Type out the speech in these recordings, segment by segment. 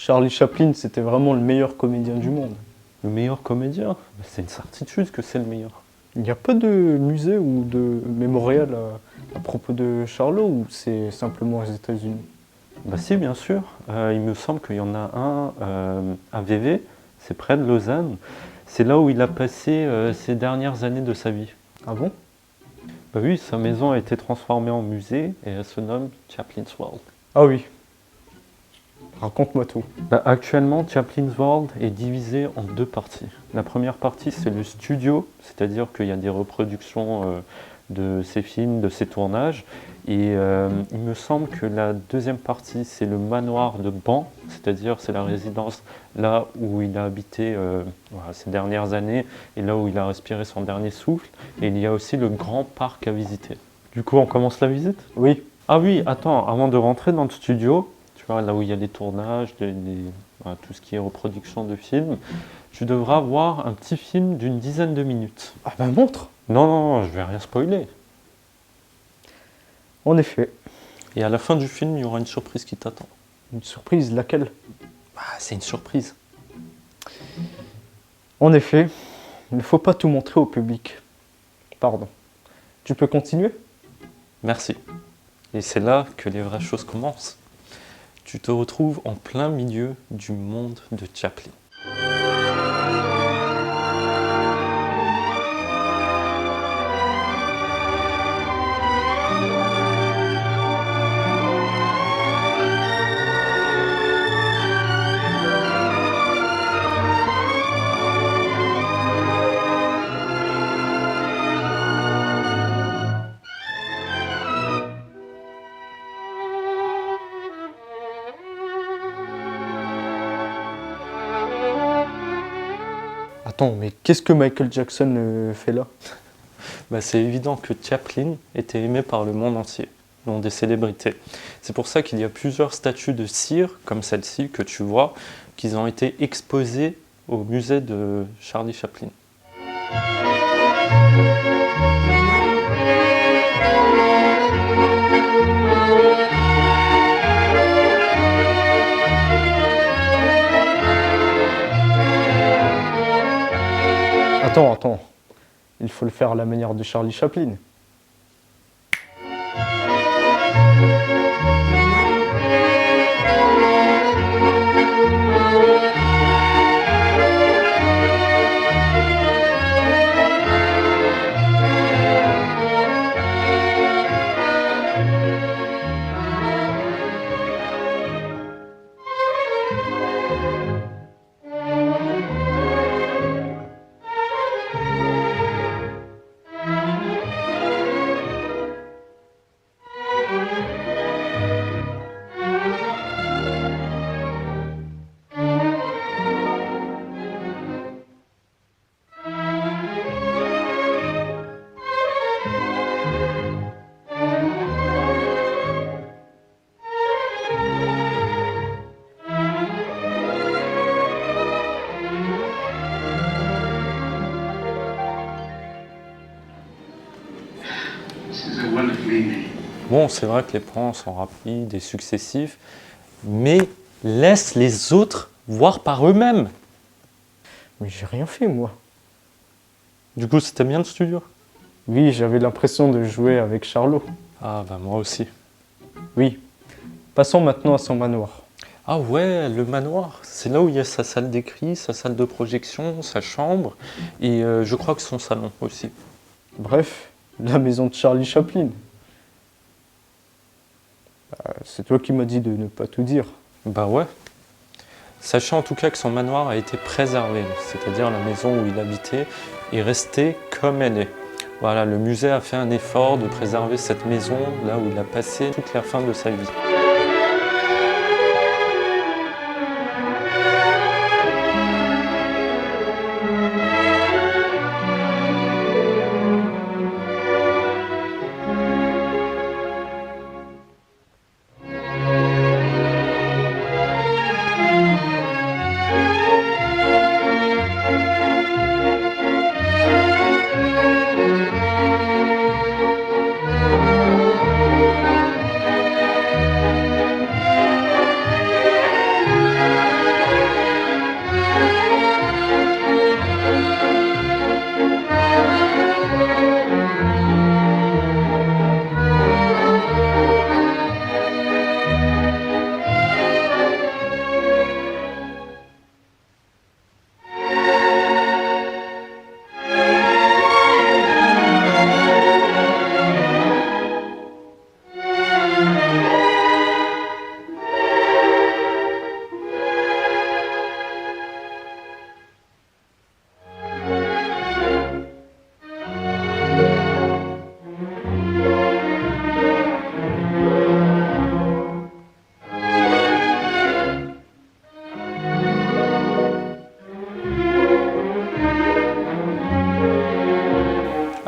Charlie Chaplin, c'était vraiment le meilleur comédien du monde. Le meilleur comédien? C'est une certitude que c'est le meilleur. Il n'y a pas de musée ou de mémorial à propos de Charlot ou c'est simplement aux États-Unis? Bah si, bien sûr. Il me semble qu'il y en a un à Vevey, c'est près de Lausanne. C'est là où il a passé ses dernières années de sa vie. Ah bon? Bah oui, sa maison a été transformée en musée et elle se nomme Chaplin's World. Ah oui. Raconte-moi tout. Bah, actuellement, Chaplin's World est divisé en deux parties. La première partie, c'est le studio, c'est-à-dire qu'il y a des reproductions de ses films, de ses tournages. Et il me semble que la deuxième partie, c'est le manoir de Ban, c'est-à-dire c'est la résidence là où il a habité voilà, ces dernières années et là où il a respiré son dernier souffle. Et il y a aussi le grand parc à visiter. Du coup, on commence la visite? Oui. Ah oui, attends, avant de rentrer dans le studio, tu vois, là où il y a les tournages, voilà, tout ce qui est reproduction de films, tu devras voir un petit film d'une dizaine de minutes. Ah ben montre. Non, non, non, je vais rien spoiler. En effet. Et à la fin du film, il y aura une surprise qui t'attend. Une surprise, laquelle? Ah, c'est une surprise. En effet, il ne faut pas tout montrer au public. Pardon. Tu peux continuer? Merci. Et c'est là que les vraies choses commencent. Tu te retrouves en plein milieu du monde de Chaplin. Attends, mais qu'est-ce que Michael Jackson fait là? Bah, c'est évident que Chaplin était aimé par le monde entier, dont des célébrités. C'est pour ça qu'il y a plusieurs statues de cire, comme celle-ci que tu vois, qui ont été exposées au musée de Charlie Chaplin. Attends. Il faut le faire à la manière de Charlie Chaplin. Bon, c'est vrai que les plans sont rapides et successifs, mais laisse les autres voir par eux-mêmes. Mais j'ai rien fait, moi. Du coup, c'était bien le studio? Oui, j'avais l'impression de jouer avec Charlot. Ah, bah moi aussi. Oui. Passons maintenant à son manoir. Ah ouais, le manoir, c'est là où il y a sa salle d'écrit, sa salle de projection, sa chambre, et je crois que son salon aussi. Bref, la maison de Charlie Chaplin. C'est toi qui m'as dit de ne pas tout dire. Bah ouais. Sachez en tout cas que son manoir a été préservé, c'est-à-dire la maison où il habitait est restée comme elle est. Voilà, le musée a fait un effort de préserver cette maison là où il a passé toute la fin de sa vie.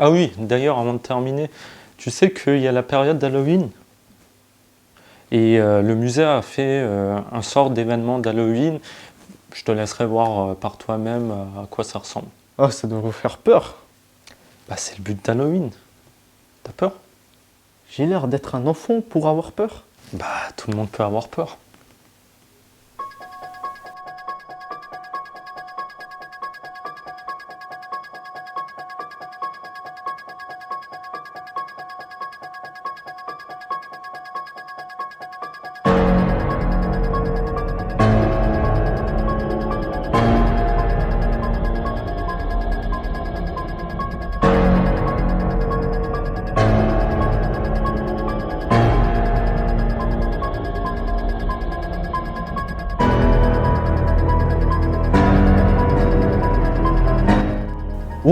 Ah oui, d'ailleurs, avant de terminer, tu sais qu'il y a la période d'Halloween et le musée a fait un sort d'événement d'Halloween. Je te laisserai voir par toi-même à quoi ça ressemble. Ah, ça doit vous faire peur. Bah, c'est le but d'Halloween. T'as peur? J'ai l'air d'être un enfant pour avoir peur. Bah, tout le monde peut avoir peur.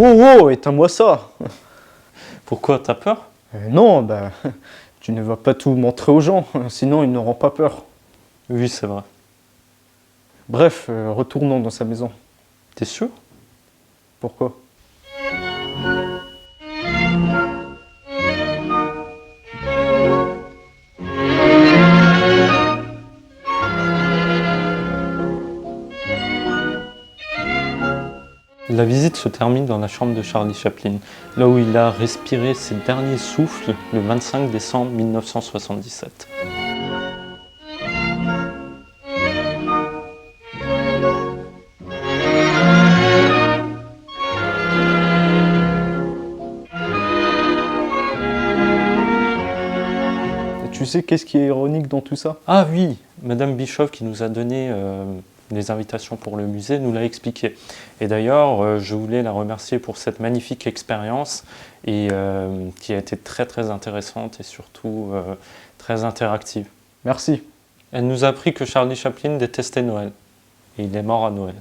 Oh, oh, éteins-moi ça. Pourquoi? T'as peur? Non, bah, tu ne vas pas tout montrer aux gens, sinon ils n'auront pas peur. Oui, c'est vrai. Bref, retournons dans sa maison. T'es sûr? Pourquoi? La visite se termine dans la chambre de Charlie Chaplin, là où il a respiré ses derniers souffles le 25 décembre 1977. Tu sais qu'est-ce qui est ironique dans tout ça? Ah oui, Madame Bischoff qui nous a donné les invitations pour le musée nous l'a expliqué. Et d'ailleurs, je voulais la remercier pour cette magnifique expérience et qui a été très très intéressante et surtout très interactive. Merci. Elle nous a appris que Charlie Chaplin détestait Noël et il est mort à Noël.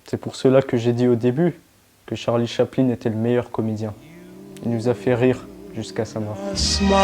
C'est pour cela que j'ai dit au début que Charlie Chaplin était le meilleur comédien. Il nous a fait rire jusqu'à sa mort. Smile.